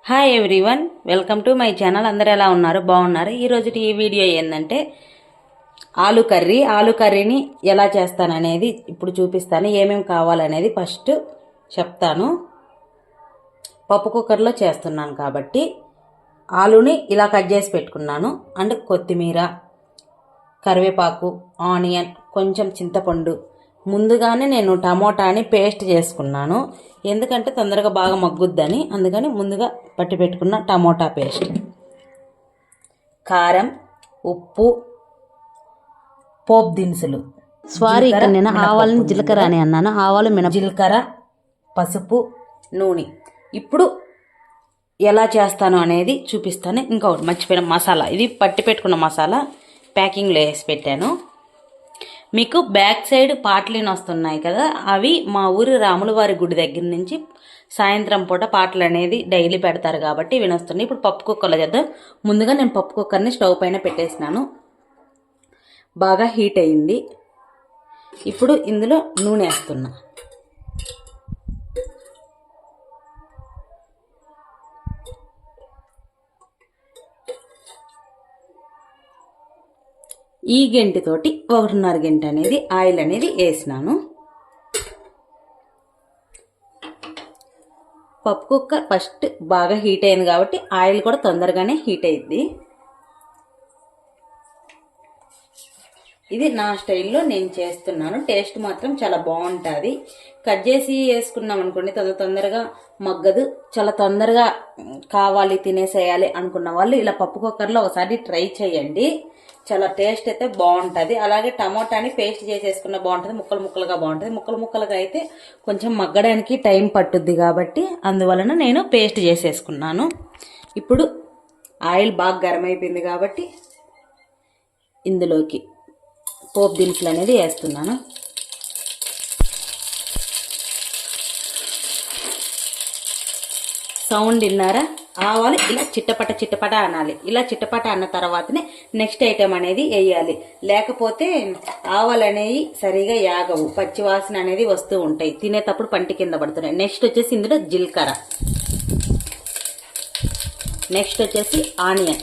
Hi everyone, welcome to my channel. అందరూ ఎలా ఉన్నారు? బాగున్నారు. ఈరోజు ఈ వీడియో ఏంటంటే ఆలు కర్రీని ఎలా చేస్తాననేది ఇప్పుడు చూపిస్తాను. ఏమేమి కావాలనేది ఫస్ట్ చెప్తాను. పప్పు కుక్కర్లో చేస్తున్నాను కాబట్టి ఆలుని ఇలా కట్ చేసి పెట్టుకున్నాను. అండ్ కొత్తిమీర, కరివేపాకు, ఆనియన్, కొంచెం చింతపండు. ముందుగానే నేను టమోటాని పేస్ట్ చేసుకున్నాను, ఎందుకంటే తొందరగా బాగా మగ్గుద్దని. అందుకని ముందుగా పట్టి పెట్టుకున్న టమోటా పేస్ట్, కారం, ఉప్పు, పోపు దినుసులు. ఇక్కడ నేను ఆవాలని జీలకర్ర అని అన్నాను. ఆవాలు, జీలకర్ర, పసుపు, నూనె. ఇప్పుడు ఎలా చేస్తాను అనేది చూపిస్తాను. ఇంకొకటి మర్చిపోయిన మసాలా, ఇది పట్టి పెట్టుకున్న మసాలా ప్యాకింగ్లో వేసి పెట్టాను. మీకు బ్యాక్ సైడ్ పాటలీని వస్తున్నాయి కదా, అవి మా ఊరి రాములవారి గుడి దగ్గర నుంచి సాయంత్రం పూట పాటలు అనేది డైలీ పెడతారు కాబట్టి వినొస్తున్నాయి. ఇప్పుడు పప్పు కుక్కర్లో చేద్దాం. ముందుగా నేను పప్పు కుక్కర్ని స్టవ్ పైన పెట్టేసినాను. బాగా హీట్ అయింది. ఇప్పుడు ఇందులో నూనె వేస్తున్నా. ఈ గంటతోటి 1.5 గంట అనేది ఆయిల్ అనేది వేసినాను. పప్పు కుక్కర్ ఫస్ట్ బాగా హీట్ అయింది కాబట్టి ఆయిల్ కూడా తొందరగానే హీట్ అయింది. ఇది నా స్టైల్లో నేను చేస్తున్నాను. టేస్ట్ మాత్రం చాలా బాగుంటుంది. కట్ చేసి వేసుకున్నాం అనుకోండి తొందరగా మగ్గదు. చాలా తొందరగా కావాలి, తినేసేయాలి అనుకున్న వాళ్ళు ఇలా పప్పు కుక్కర్లో ఒకసారి ట్రై చేయండి. చాలా టేస్ట్ అయితే బాగుంటుంది. అలాగే టమోటాని పేస్ట్ చేసేసుకున్న బాగుంటుంది. ముక్కలు ముక్కలుగా బాగుంటుంది. ముక్కలు ముక్కలుగా అయితే కొంచెం మగ్గడానికి టైం పట్టుద్ది కాబట్టి అందువలన నేను పేస్ట్ చేసేసుకున్నాను. ఇప్పుడు ఆయిల్ బాగా గరం అయిపోయింది కాబట్టి ఇందులోకి పోపు దినుసులు అనేది వేస్తున్నాను. సౌండ్ విన్నారా? ఆవాలు ఇలా చిట్టపట అనాలి. ఇలా చిట్టపట అన్న తర్వాతనే నెక్స్ట్ ఐటెం అనేది వేయాలి. లేకపోతే ఆవాలు అనేవి సరిగా యాగవు, పచ్చివాసన అనేది వస్తూ ఉంటాయి, తినేటప్పుడు పంటి కింద పడుతున్నాయి. నెక్స్ట్ వచ్చేసి ఇందులో జీలకర్ర, నెక్స్ట్ వచ్చేసి ఆనియన్,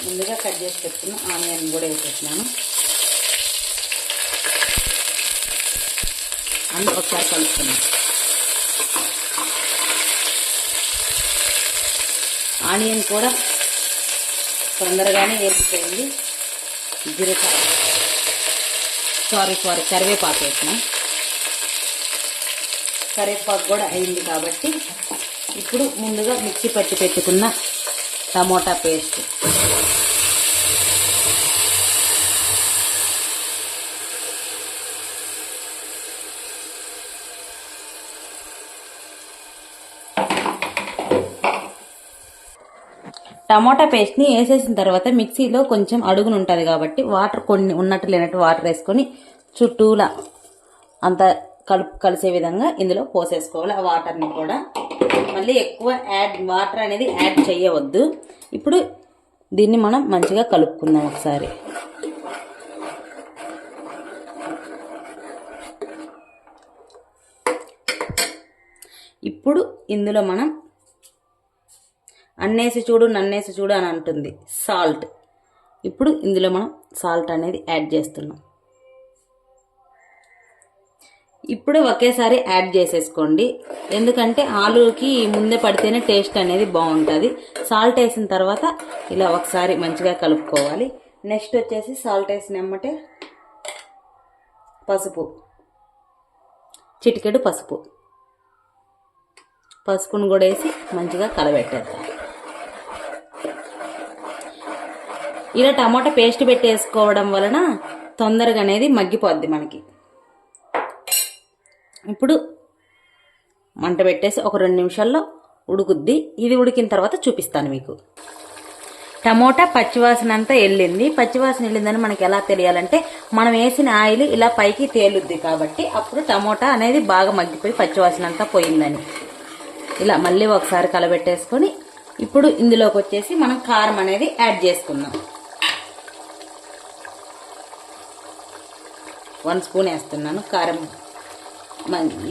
ముందుగా కట్ చేసి పెట్టుకున్న ఆనియన్ కూడా వేసేసినాను. అండ్ ఒకసారి కలుపుతున్నాను. ఆనియన్ కూడా తొందరగానే వేసిపోయింది. జీలకర్ర, కరివేపాకు వేసిన. కరివేపాకు కూడా అయింది కాబట్టి ఇప్పుడు ముందుగా మిక్సీ పట్టి పెట్టుకున్న టమోటా పేస్ట్, టమోటా పేస్ట్ని వేసేసిన తర్వాత మిక్సీలో కొంచెం అడుగును ఉంటుంది కాబట్టి వాటర్ కొన్ని ఉన్నట్టు లేనట్టు వాటర్ వేసుకొని చుట్టూలా అంత కలిసే విధంగా ఇందులో పోసేసుకోవాలి. ఆ వాటర్ని కూడా మళ్ళీ ఎక్కువ వాటర్ అనేది యాడ్ చేయవద్దు. ఇప్పుడు దీన్ని మనం మంచిగా కలుపుకుందాం ఒకసారి. ఇప్పుడు ఇందులో మనం అన్నేసి చూడు నన్నేసి చూడు అని అంటుంది సాల్ట్. ఇప్పుడు ఇందులో మనం సాల్ట్ అనేది యాడ్ చేస్తున్నాం. ఇప్పుడు ఒకేసారి యాడ్ చేసేసుకోండి, ఎందుకంటే ఆలుకి ముందే పడితేనే టేస్ట్ అనేది బాగుంటుంది. సాల్ట్ వేసిన తర్వాత ఇలా ఒకసారి మంచిగా కలుపుకోవాలి. నెక్స్ట్ వచ్చేసి సాల్ట్ వేసిన వెంబటే పసుపు, చిటికెడు పసుపును కూడా వేసి మంచిగా కలబెట్టేద్దాం. ఇలా టమాటా పేస్ట్ పెట్టేసుకోవడం వలన తొందరగా అనేది మగ్గిపోద్ది మనకి. ఇప్పుడు మంట పెట్టేసి ఒక 2 నిమిషాల్లో ఉడుకుద్ది. ఇది ఉడికిన తర్వాత చూపిస్తాను మీకు. టమోటా పచ్చివాసన అంతా వెళ్ళింది. పచ్చివాసన వెళ్ళిందని మనకి ఎలా తెలియాలంటే మనం వేసిన ఆయిల్ ఇలా పైకి తేలుద్ది కాబట్టి అప్పుడు టమోటా అనేది బాగా మగ్గిపోయి పచ్చివాసన అంతా పోయిందని. ఇలా మళ్ళీ ఒకసారి కలబెట్టేసుకొని ఇప్పుడు ఇందులోకి వచ్చేసి మనం కారం అనేది యాడ్ చేసుకుందాం. 1 స్పూన్ వేస్తున్నాను కారం.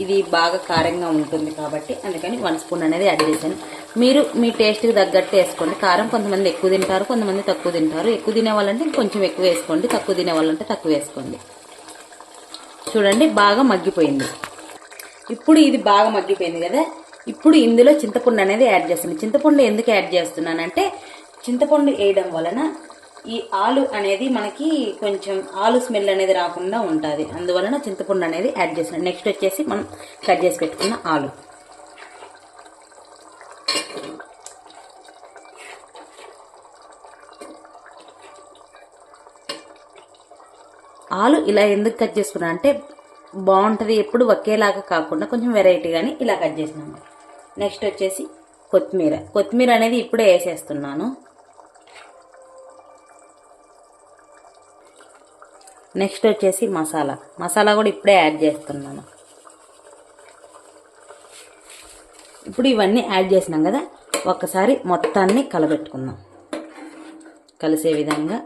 ఇది బాగా కారంగా ఉంటుంది కాబట్టి అందుకని 1 స్పూన్ అనేది యాడ్ చేశాను. మీరు మీ టేస్ట్కి తగ్గట్టు వేసుకోండి. కారం కొంతమంది ఎక్కువ తింటారు, కొంతమంది తక్కువ తింటారు. ఎక్కువ తినే వాళ్ళంటే కొంచెం ఎక్కువ వేసుకోండి, తక్కువ తినే వాళ్ళంటే తక్కువ వేసుకోండి. చూడండి బాగా మగ్గిపోయింది. ఇప్పుడు ఇది బాగా మగ్గిపోయింది కదా, ఇప్పుడు ఇందులో చింతపండు అనేది యాడ్ చేస్తాను. చింతపండు ఎందుకు యాడ్ చేస్తున్నానంటే చింతపండు వేయడం వలన ఈ ఆలు అనేది మనకి కొంచెం ఆలు స్మెల్ అనేది రాకుండా ఉంటుంది. అందువలన చింతపండు అనేది యాడ్ చేస్తున్నాను. నెక్స్ట్ వచ్చేసి మనం కట్ చేసి పెట్టుకున్న ఆలు. ఆలు ఇలా ఎందుకు కట్ చేసుకున్నా అంటే బాగుంటుంది, ఎప్పుడు ఒకేలాగా కాకుండా కొంచెం వెరైటీగాని ఇలా కట్ చేసినాను. నెక్స్ట్ వచ్చేసి కొత్తిమీర అనేది ఇప్పుడే వేసేస్తున్నాను. నెక్స్ట్ వచ్చేసి మసాలా కూడా ఇప్పుడే యాడ్ చేస్తున్నాను. ఇప్పుడు ఇవన్నీ యాడ్ చేసినాం కదా, ఒక్కసారి మొత్తాన్ని కలబెట్టుకుందాం కలిసే విధంగా.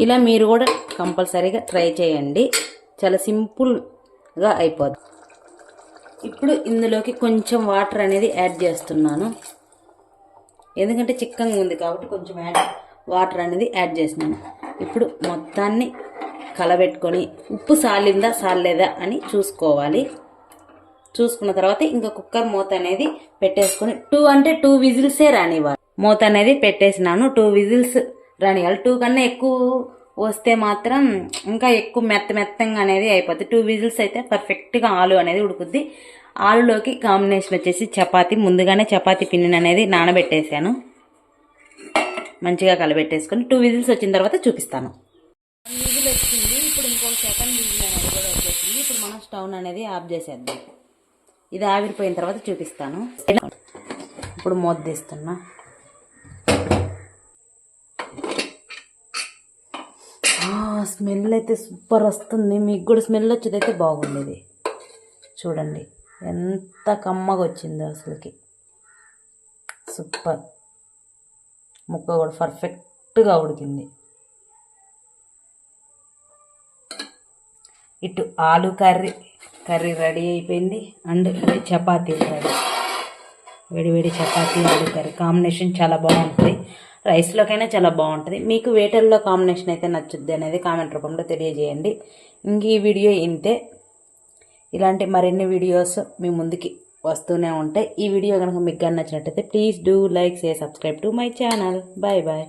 ఇలా మీరు కూడా కంపల్సరీగా ట్రై చేయండి, చాలా సింపుల్గా అయిపోద్ది. ఇప్పుడు ఇందులోకి కొంచెం వాటర్ అనేది యాడ్ చేస్తున్నాను, ఎందుకంటే చిక్కగా ఉంది కాబట్టి కొంచెం వాటర్ అనేది యాడ్ చేస్తున్నాను. ఇప్పుడు మొత్తాన్ని కలబెట్టుకొని ఉప్పు సాలేదా అని చూసుకోవాలి. చూసుకున్న తర్వాత ఇంకా కుక్కర్ మూత అనేది పెట్టేసుకొని 2 విజిల్సే రానివ్వాలి. మూత అనేది పెట్టేసినాను, 2 విజిల్స్ రానివ్వాలి. 2 కన్నా ఎక్కువ వస్తే మాత్రం ఇంకా ఎక్కువ మెత్తంగా అనేది అయిపోద్ది. 2 విజిల్స్ అయితే పర్ఫెక్ట్గా ఆలు అనేది ఉడుకుద్ది. ఆలులోకి కాంబినేషన్ వచ్చేసి చపాతీ. ముందుగానే చపాతీ పిండిని అనేది నానబెట్టేసాను, మంచిగా కలబెట్టేసుకొని 2 విజిల్స్ వచ్చిన తర్వాత చూపిస్తాను. 1 విజిల్ వచ్చింది, ఇప్పుడు ఇంకొక సెకండ్ విజిల్ అనేది కూడా వచ్చేసింది. ఇప్పుడు మనం స్టవ్ అనేది ఆఫ్ చేసేద్దాం. ఇది ఆవిరిపోయిన తర్వాత చూపిస్తాను. ఇప్పుడు మూత తీస్తున్నా. స్మెల్ అయితే సూపర్ వస్తుంది. మీకు కూడా స్మెల్ వచ్చేదైతే బాగుండేది. చూడండి ఎంత కమ్మగా వచ్చిందో అసలుకి, సూపర్. ముక్క కూడా పర్ఫెక్ట్గా ఉడికింది. ఇటు ఆలు కర్రీ రెడీ అయిపోయింది, అండ్ చపాతీ రెడీ. వేడి చపాతీ ఆలు కర్రీ కాంబినేషన్ చాలా బాగుంటుంది. రైస్లోకైనా చాలా బాగుంటుంది. మీకు వేటల్లో కాంబినేషన్ అయితే నచ్చుద్ది అనేది కామెంట్ రూపంలో తెలియజేయండి. ఇంక ఈ వీడియో ఇంతే. ఇలాంటి మరిన్ని వీడియోస్ మీ ముందుకి వస్తూనే ఉంటాయి. ఈ వీడియో కనుక మీకు నచ్చినట్టయితే please do like, share, subscribe to my channel. Bye.